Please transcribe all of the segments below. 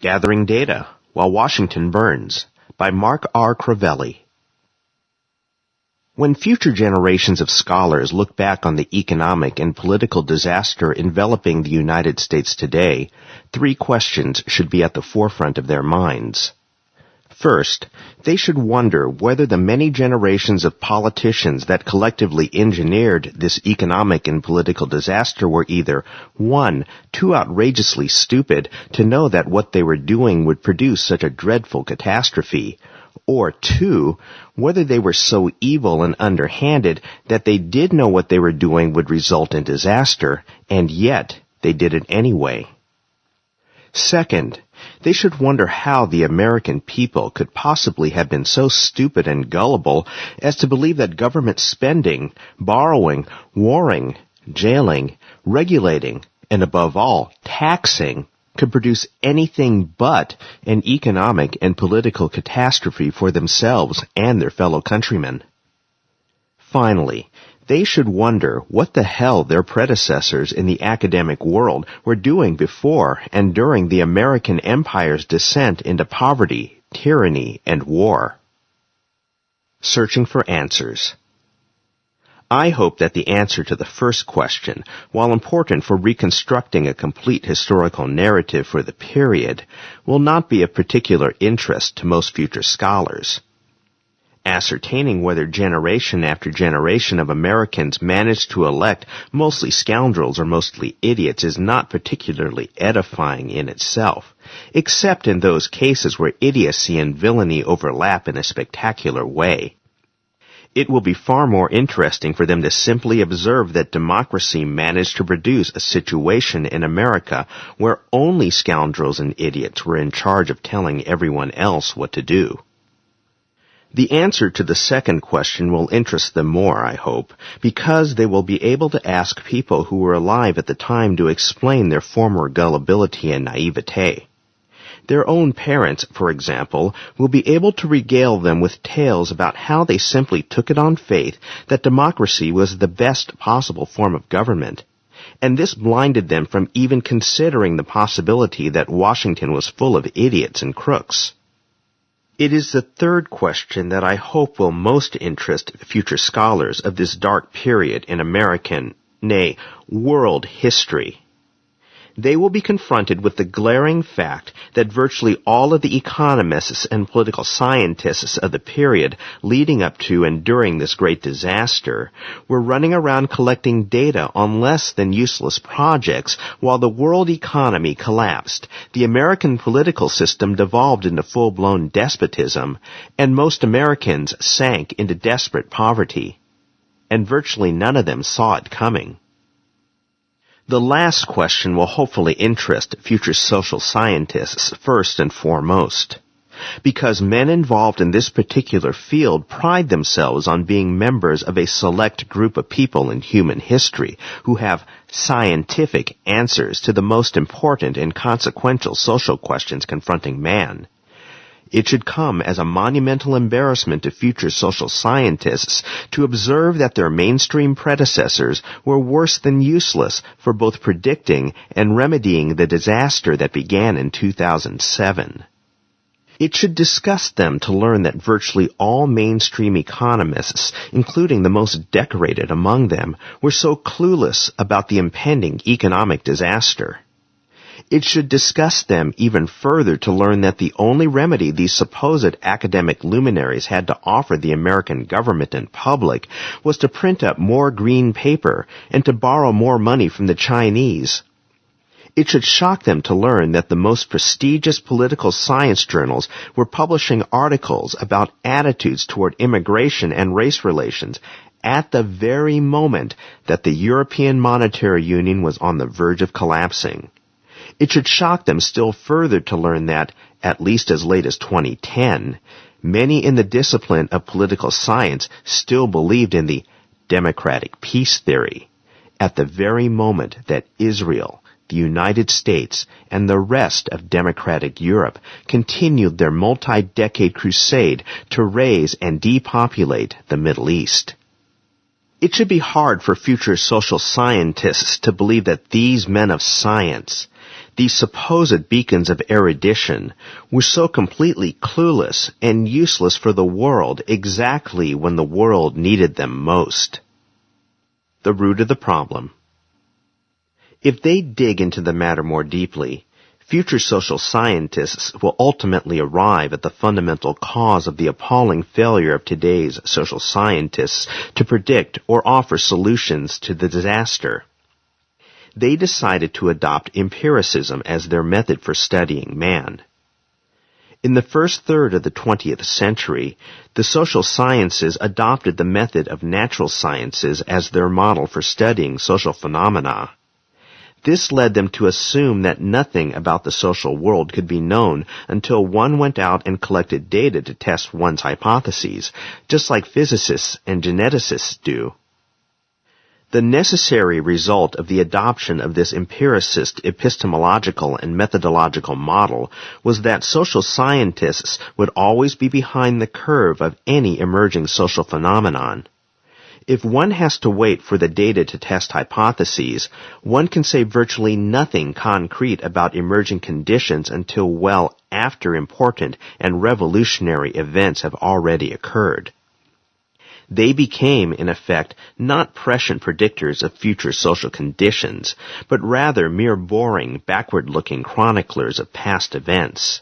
Gathering Data While Washington Burns by Mark R. Crovelli. When future generations of scholars look back on the economic and political disaster enveloping the United States today, three questions should be at the forefront of their minds. First, they should wonder whether the many generations of politicians that collectively engineered this economic and political disaster were either, 1, too outrageously stupid to know that what they were doing would produce such a dreadful catastrophe, or 2, whether they were so evil and underhanded that they did know what they were doing would result in disaster, and yet they did it anyway. Second, they should wonder how the American people could possibly have been so stupid and gullible as to believe that government spending, borrowing, warring, jailing, regulating, and above all, taxing could produce anything but an economic and political catastrophe for themselves and their fellow countrymen. Finally, they should wonder what the hell their predecessors in the academic world were doing before and during the American Empire's descent into poverty, tyranny, and war. Searching for answers. I hope that the answer to the first question, while important for reconstructing a complete historical narrative for the period, will not be of particular interest to most future scholars. Ascertaining whether generation after generation of Americans managed to elect mostly scoundrels or mostly idiots is not particularly edifying in itself, except in those cases where idiocy and villainy overlap in a spectacular way. It will be far more interesting for them to simply observe that democracy managed to produce a situation in America where only scoundrels and idiots were in charge of telling everyone else what to do. The answer to the second question will interest them more, I hope, because they will be able to ask people who were alive at the time to explain their former gullibility and naivete. Their own parents, for example, will be able to regale them with tales about how they simply took it on faith that democracy was the best possible form of government, and this blinded them from even considering the possibility that Washington was full of idiots and crooks. It is the third question that I hope will most interest future scholars of this dark period in American, nay, world history. They will be confronted with the glaring fact that virtually all of the economists and political scientists of the period leading up to and during this great disaster were running around collecting data on less than useless projects while the world economy collapsed, the American political system devolved into full-blown despotism, and most Americans sank into desperate poverty. And virtually none of them saw it coming. The last question will hopefully interest future social scientists first and foremost, because men involved in this particular field pride themselves on being members of a select group of people in human history who have scientific answers to the most important and consequential social questions confronting man. It should come as a monumental embarrassment to future social scientists to observe that their mainstream predecessors were worse than useless for both predicting and remedying the disaster that began in 2007. It should disgust them to learn that virtually all mainstream economists, including the most decorated among them, were so clueless about the impending economic disaster. It should disgust them even further to learn that the only remedy these supposed academic luminaries had to offer the American government and public was to print up more green paper and to borrow more money from the Chinese. It should shock them to learn that the most prestigious political science journals were publishing articles about attitudes toward immigration and race relations at the very moment that the European Monetary Union was on the verge of collapsing. It should shock them still further to learn that, at least as late as 2010, many in the discipline of political science still believed in the democratic peace theory, at the very moment that Israel, the United States, and the rest of democratic Europe continued their multi-decade crusade to raise and depopulate the Middle East. It should be hard for future social scientists to believe that these men of science, these supposed beacons of erudition, were so completely clueless and useless for the world exactly when the world needed them most. The root of the problem. If they dig into the matter more deeply, future social scientists will ultimately arrive at the fundamental cause of the appalling failure of today's social scientists to predict or offer solutions to the disaster. They decided to adopt empiricism as their method for studying man. In the first third of the 20th century, the social sciences adopted the method of natural sciences as their model for studying social phenomena. This led them to assume that nothing about the social world could be known until one went out and collected data to test one's hypotheses, just like physicists and geneticists do. The necessary result of the adoption of this empiricist epistemological and methodological model was that social scientists would always be behind the curve of any emerging social phenomenon. If one has to wait for the data to test hypotheses, one can say virtually nothing concrete about emerging conditions until well after important and revolutionary events have already occurred. They became, in effect, not prescient predictors of future social conditions, but rather mere boring, backward-looking chroniclers of past events.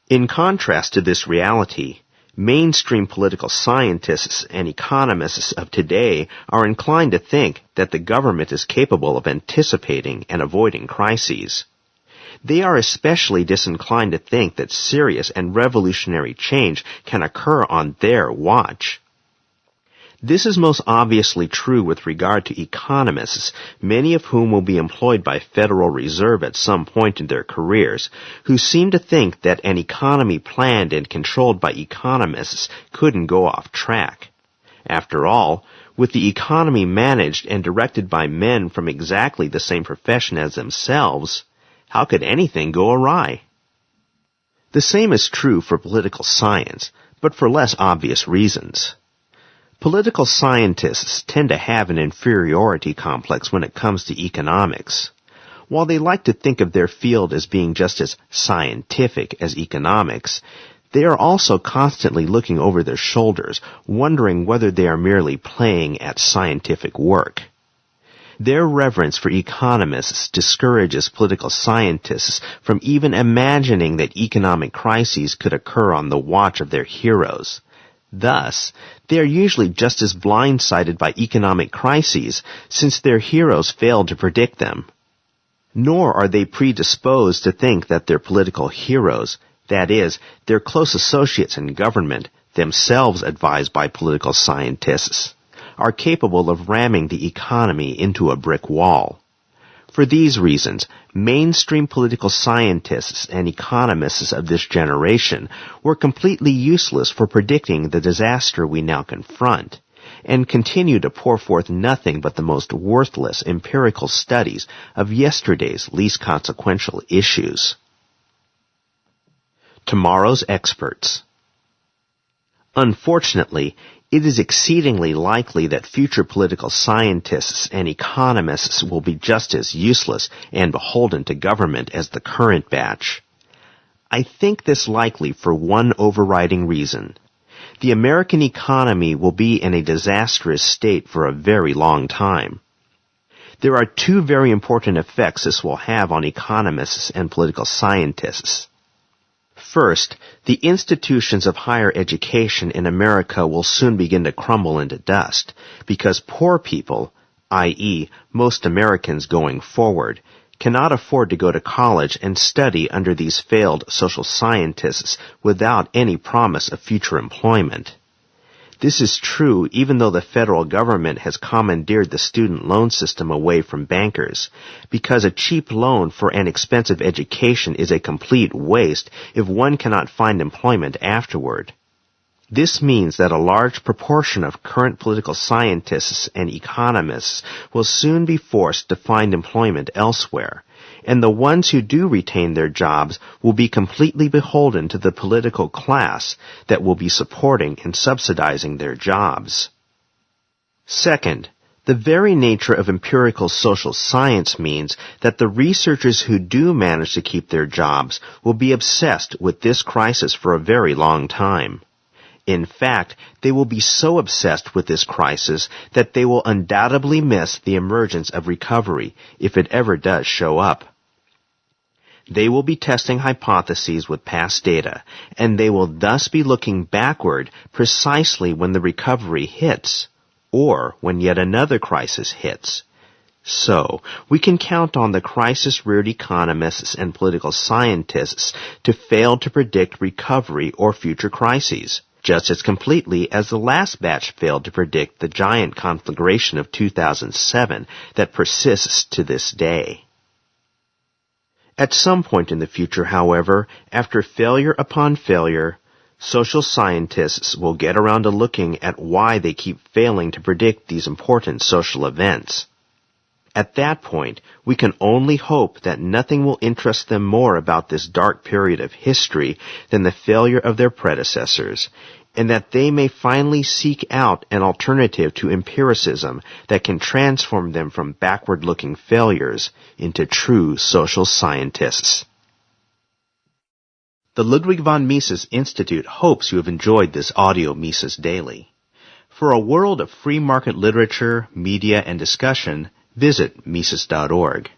In contrast to this reality, mainstream political scientists and economists of today are inclined to think that the government is capable of anticipating and avoiding crises. They are especially disinclined to think that serious and revolutionary change can occur on their watch. This is most obviously true with regard to economists, many of whom will be employed by Federal Reserve at some point in their careers, who seem to think that an economy planned and controlled by economists couldn't go off track. After all, with the economy managed and directed by men from exactly the same profession as themselves, how could anything go awry? The same is true for political science, but for less obvious reasons. Political scientists tend to have an inferiority complex when it comes to economics. While they like to think of their field as being just as scientific as economics, they are also constantly looking over their shoulders, wondering whether they are merely playing at scientific work. Their reverence for economists discourages political scientists from even imagining that economic crises could occur on the watch of their heroes. Thus, they are usually just as blindsided by economic crises since their heroes failed to predict them. Nor are they predisposed to think that their political heroes, that is, their close associates in government, themselves advised by political scientists, are capable of ramming the economy into a brick wall. For these reasons, mainstream political scientists and economists of this generation were completely useless for predicting the disaster we now confront, and continue to pour forth nothing but the most worthless empirical studies of yesterday's least consequential issues. Tomorrow's experts. Unfortunately, it is exceedingly likely that future political scientists and economists will be just as useless and beholden to government as the current batch. I think this likely for one overriding reason. The American economy will be in a disastrous state for a very long time. There are two very important effects this will have on economists and political scientists. First, the institutions of higher education in America will soon begin to crumble into dust because poor people, i.e., most Americans going forward, cannot afford to go to college and study under these failed social scientists without any promise of future employment. This is true even though the federal government has commandeered the student loan system away from bankers, because a cheap loan for an expensive education is a complete waste if one cannot find employment afterward. This means that a large proportion of current political scientists and economists will soon be forced to find employment elsewhere, and the ones who do retain their jobs will be completely beholden to the political class that will be supporting and subsidizing their jobs. Second, The very nature of empirical social science means that the researchers who do manage to keep their jobs will be obsessed with this crisis for a very long time. In fact, they will be so obsessed with this crisis that they will undoubtedly miss the emergence of recovery if it ever does show up. They will be testing hypotheses with past data, and they will thus be looking backward precisely when the recovery hits, or when yet another crisis hits. So, we can count on the crisis-reared economists and political scientists to fail to predict recovery or future crises, just as completely as the last batch failed to predict the giant conflagration of 2007 that persists to this day. At some point in the future, however, after failure upon failure, social scientists will get around to looking at why they keep failing to predict these important social events. At that point, we can only hope that nothing will interest them more about this dark period of history than the failure of their predecessors, and that they may finally seek out an alternative to empiricism that can transform them from backward-looking failures into true social scientists. The Ludwig von Mises Institute hopes you have enjoyed this audio Mises Daily. For a world of free market literature, media, and discussion, visit Mises.org.